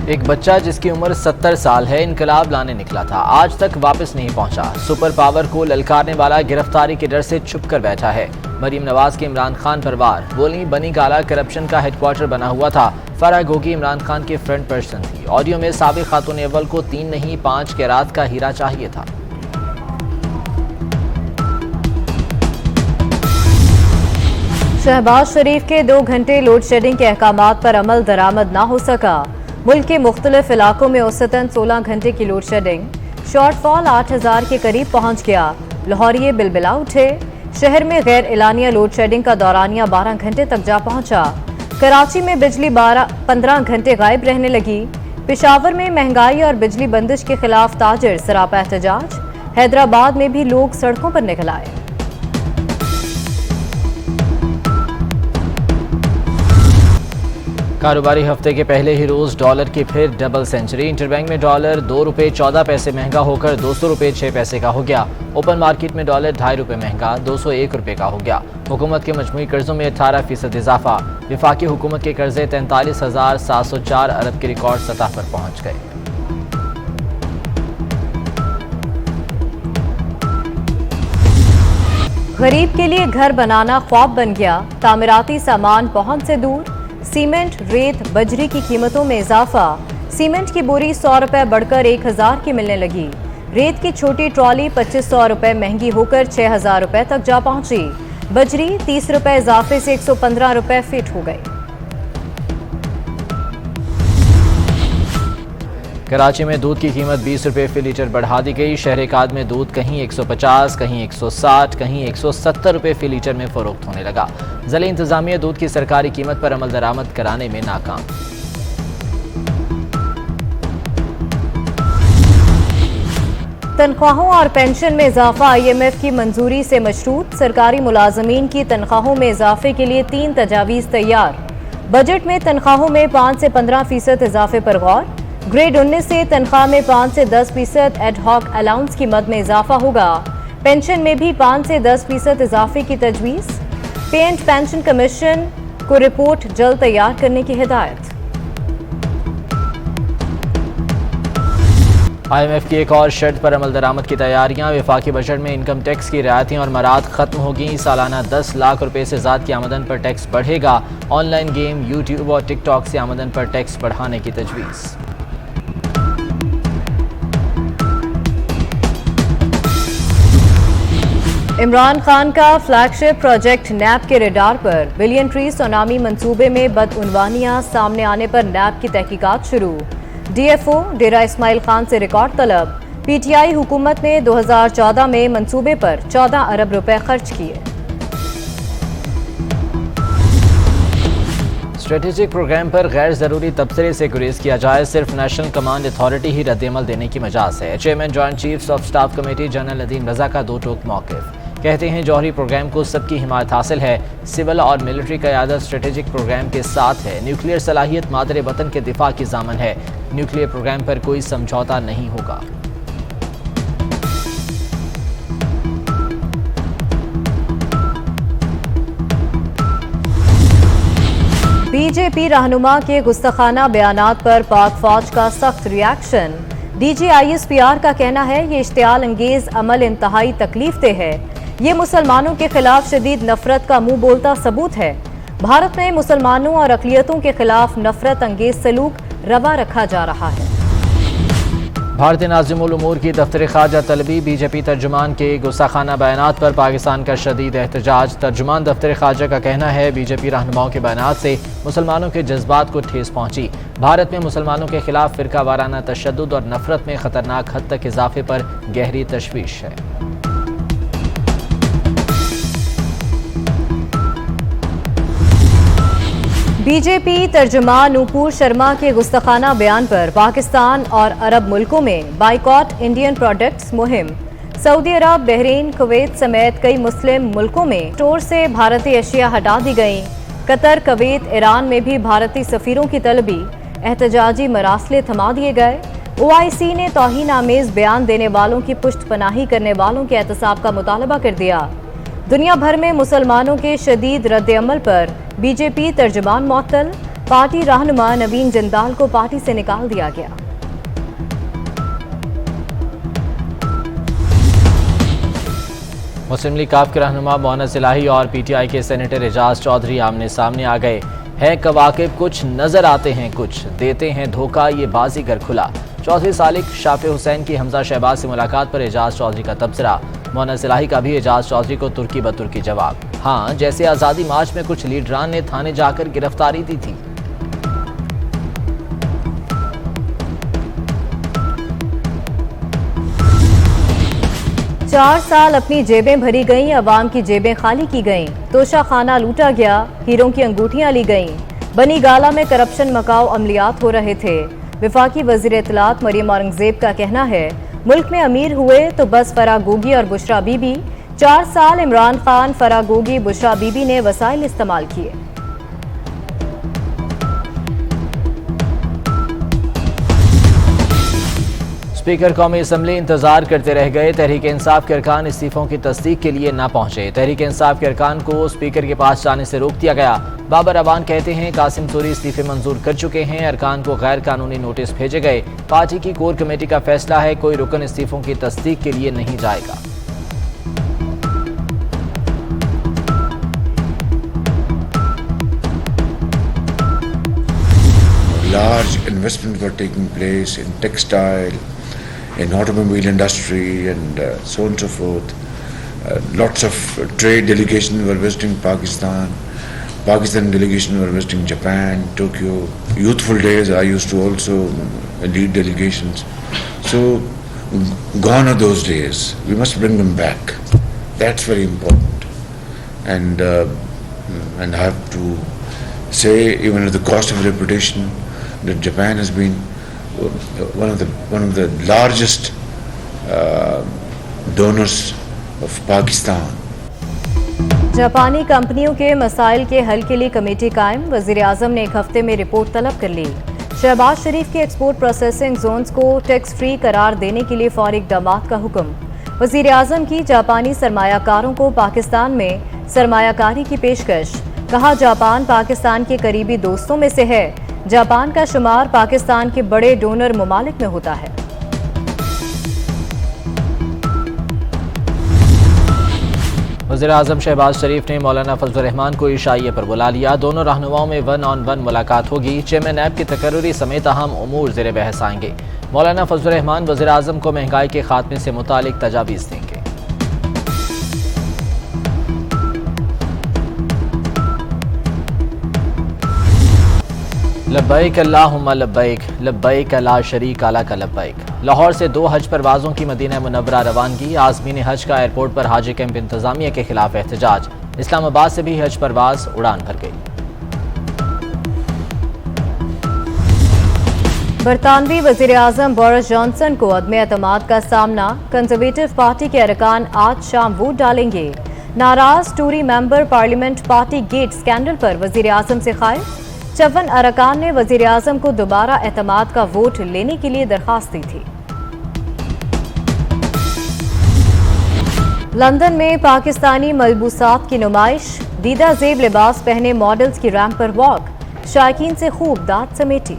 एक बच्चा जिसकी उम्र 70 साल है इनकलाब लाने निकला था, आज तक वापस नहीं पहुंचा। सुपर पावर को ललकारने वाला गिरफ्तारी के डर से छुप कर बैठा है। मरीम नवाज के इमरान खान पर वार, बोली बनी गाला करप्शन का हेडक्वार्टर बना हुआ था। फराह गोगी इमरान खान की फ्रंट पर्सन थी। ऑडियो में साबिक खातून अव्वल को 3 नहीं 5 कैरात का हीरा चाहिए था। शहबाज शरीफ के 2 घंटे लोड शेडिंग के अहकामात पर अमल दरामद ना हो सका। मुल्क के मुख्तलिफ इलाकों में औसतन 16 घंटे की लोड शेडिंग। शॉर्टफॉल 8000 के करीब पहुंच गया। लाहौरिये बिलबिला उठे। शहर में गैर एलानिया लोड शेडिंग का दौरानिया 12 घंटे तक जा पहुंचा। कराची में बिजली 15 घंटे गायब रहने लगी। पेशावर में महंगाई और बिजली बंदिश के खिलाफ ताजिर सरापा एहतजाज। हैदराबाद में भी लोग सड़कों पर निकल आए। कारोबारी हफ्ते के पहले ही रोज डॉलर की फिर डबल सेंचुरी। इंटरबैंक में डॉलर 2 रुपये 14 पैसे महंगा होकर 200 रुपये 6 पैसे का हो गया। ओपन मार्केट में डॉलर 2.5 रुपये महंगा 201 रुपये का हो गया। हुकूमत के मजमूई कर्जों में 18% इजाफा। विफाकी हुकूमत के कर्जे 43,704 अरब की रिकॉर्ड सतह पर पहुंच गए। गरीब के लिए घर बनाना ख्वाब बन गया। तामीराती सामान पहुंच से दूर। सीमेंट, रेत, बजरी की कीमतों में इजाफा। सीमेंट की बोरी 100 रुपए बढ़कर 1000 की मिलने लगी। रेत की छोटी ट्रॉली 2500 रुपए महंगी होकर 6000 रुपए तक जा पहुंची। बजरी 30 रुपए इजाफे से 115 रुपए फीट हो गई। कराची में दूध की कीमत 20 रुपये फी लीटर बढ़ा दी गई। शहर-ए-काद में दूध कहीं 150, कहीं 160, कहीं 170 रुपये फी लीटर में फरोख्त होने लगा। ज़िला इंतजामिया दूध की सरकारी कीमत पर अमल दरामद कराने में नाकाम। तनख्वाहों और पेंशन में इजाफा IMF की मंजूरी से मशरूत। सरकारी मुलाजमीन की तनख्वाहों में इजाफे के लिए 3 तजावीज़ तैयार। बजट में तनख्वाहों में 5 से 15% इजाफे पर गौर। ग्रेड 19 से तनख्वाह में 5 से 10% एडहॉक अलाउंस की मद में इजाफा होगा। पेंशन में भी 5 से 10% इजाफे की तजवीज़। पे एंड पेंशन कमीशन को रिपोर्ट जल्द तैयार करने की हिदायत। IMF की एक और शर्त पर अमल दरामद की तैयारियां। वफाकी बजट में इनकम टैक्स की रियायतें और मराद खत्म होगी। सालाना 10 लाख रुपए से ज़्यादा की आमदन पर टैक्स बढ़ेगा। ऑनलाइन गेम, यूट्यूब और टिकटॉक से आमदन पर टैक्स बढ़ाने की तजवीज़। इमरान खान का फ्लैगशिप प्रोजेक्ट नैब के रेडार पर। बिलियन ट्री सुनामी मंसूबे में बदउनवानियां सामने आने पर नैब की तहकीकात शुरू। DFO डेरा इस्माइल खान से रिकॉर्ड तलब। PTI हुकूमत ने 2014 में मंसूबे पर 14 अरब रुपए खर्च किए। स्ट्रेटेजिक प्रोग्राम पर गैर जरूरी तबसरे से गुरेज किया जाए, सिर्फ नेशनल कमांड अथॉरिटी ही रद्दअमल देने की मजाज है। Chairman joint chiefs of staff committee general Nadeem Raza का 2 टोक मौक़िफ़। कहते हैं जौहरी प्रोग्राम को सबकी हिमायत हासिल है। सिविल और मिलिट्री क़यादत स्ट्रेटेजिक प्रोग्राम के साथ है। न्यूक्लियर सलाहियत मादरे वतन के दिफा की ज़ामन है। न्यूक्लियर प्रोग्राम पर कोई समझौता नहीं होगा। BJP रहनुमा के गुस्ताखाना बयानात पर पाक फौज का सख्त रिएक्शन। DG ISPR का कहना है ये इश्तियाल अंगेज अमल इंतहाई तकलीफदेह है। ये मुसलमानों के खिलाफ शदीद नफरत का मुंह बोलता सबूत है। भारत में मुसलमानों और अक़लियतों के खिलाफ नफरत अंगेज सलूक रवा रखा जा रहा है। भारतीय नाज़िमुल उमूर की दफ्तर ख़ारजा तलबी। BJP तर्जुमान के गुस्साखाना बयानात पर पाकिस्तान का शदीद एहतजाज। तर्जुमान दफ्तर ख़ारजा का कहना है BJP रहनुमाओं के बयानात से मुसलमानों के जज्बात को ठेस पहुंची। भारत में मुसलमानों के खिलाफ फ़िरका वाराना तशद्दुद और नफरत में ख़तरनाक हद तक इजाफे पर गहरी तशवीश है। BJP तर्जुमान नूपुर शर्मा के गुस्ताखाना बयान पर पाकिस्तान और अरब मुल्कों में बाइकॉट इंडियन प्रोडक्ट्स मुहिम। सऊदी अरब, बहरीन, कुवैत समेत कई मुस्लिम मुल्कों में स्टोर से भारतीय अशिया हटा दी गई। कतर, कुवैत, ईरान में भी भारतीय सफीरों की तलबी। एहतजाजी मरासले थमा दिए गए। OIC ने तौहीन आमेज बयान देने वालों की पुष्ट पनाही करने वालों के एहतसाब का मुतालबा कर दिया। दुनिया भर में मुसलमानों के शदीद रद्द अमल पर BJP तर्जुमान मुअत्तल। पार्टी रहनुमा नवीन जिंदाल को पार्टी से निकाल दिया गया। मुस्लिम लीग काफ के रहनुमा मोहन्नस इलाही और पीटीआई के सेनेटर एजाज चौधरी आमने सामने आ गए हैं। कवाकिब कुछ नजर आते हैं, कुछ देते हैं धोखा, ये बाजीगर खुला। चौधरी सालिक शाफे हुसैन की हमजा शहबाज से मुलाकात पर एजाज चौधरी का तबसरा। मोहन्नस इलाही का भी एजाज चौधरी को तुर्की बतुर्की जवाब। हाँ, जैसे आज़ादी मार्च में कुछ लीडरान ने थाने जाकर गिरफ्तारी दी थी। चार साल अपनी जेबें भरी गईं, अवाम की जेबें खाली की गईं। तोशा खाना लूटा गया, हीरों की अंगूठियां ली गईं। बनी गाला में करप्शन मकाऊ अमलियात हो रहे थे। विफाकी वजीर इत्तलात मरियम औरंगजेब का कहना है, मुल्क में अमीर हुए तो बस फरागोगी और बुशरा बीबी। 4 साल इमरान खान, फरागोगी, बुशरा बीबी ने वसाइल इस्तेमाल किए। स्पीकर कौमी असम्बली इंतजार करते रह गए। तहरीक इंसाफ के अरकान इस्तीफों की तस्दीक के लिए न पहुंचे। तहरीक इंसाफ के अरकान को स्पीकर के पास जाने से रोक दिया गया। बाबर अवान कहते हैं, कासिम सूरी इस्तीफे मंजूर कर चुके हैं। अरकान को गैर कानूनी नोटिस भेजे गए। पार्टी की कोर कमेटी का फैसला है, कोई रुकन इस्तीफों की तस्दीक के लिए नहीं जाएगा। Large investments were taking place in textile, in automobile industry, and so on and so forth. Lots of trade delegations were visiting Pakistan. Pakistan delegation were visiting Japan, Tokyo. Youthful days, I used to also lead delegations. So, gone are those days. We must bring them back. That's very important. And I have to say, even at the cost of reputation, that Japan has been one of the largest donors of Pakistan. जापानी कंपनियों के मसाइल के हल के लिए committee कायम। वजीर आजम ने 1 हफ्ते में रिपोर्ट तलब कर ली। शहबाज शरीफ के एक्सपोर्ट प्रोसेसिंग जोन्स को टैक्स फ्री करार देने के लिए फौरी इक़दामात का हुक्म। वजीर आजम की जापानी सरमायाकारों को पाकिस्तान में सरमायाकारी की पेशकश। कहा, जापान पाकिस्तान के करीबी दोस्तों में से है। जापान का शुमार पाकिस्तान के बड़े डोनर ममालिक में होता है। वज़ीर आज़म शहबाज शरीफ ने मौलाना फजल रहमान को ईशाइये पर बुला लिया। दोनों रहनुमाओं में 1-on-1 मुलाकात होगी। चेयरमैन नैब की तकर्रुरी समेत अहम उमूर ज़ेर बहस आएंगे। मौलाना फजल रहमान वज़ीर आज़म को महंगाई के खात्मे से मुतालिक तजावीज़ देंगे। लब्बैक अल्लाहुम्मा लब्बैक, लब्बैक ला शरीका लक लब्बैक। लाहौर से 2 हज परवाज़ों की मदीना मुनव्वरा रवानगी। आज़मीन हज का एयरपोर्ट पर हाजी कैंप इंतजामिया के खिलाफ एहतजाज। इस्लामाबाद से भी हज परवाज़ उड़ान भर गई। बरतानवी वज़ीर आज़म बोरिस जॉनसन को अदम एतमाद का सामना। कंजर्वेटिव पार्टी के अरकान आज शाम वोट डालेंगे। नाराज टूरी member parliament party get scandal पर वज़ीर आज़म से खारिज। 54 अरकान ने वज़ीर आज़म को दोबारा एतमाद का वोट लेने के लिए दरख्वास्त दी थी। लंदन में पाकिस्तानी मलबूसात की नुमाइश। दीदा जेब लिबास पहने मॉडल्स की रैंप पर वॉक। शायकीन से खूब दाद समेटी।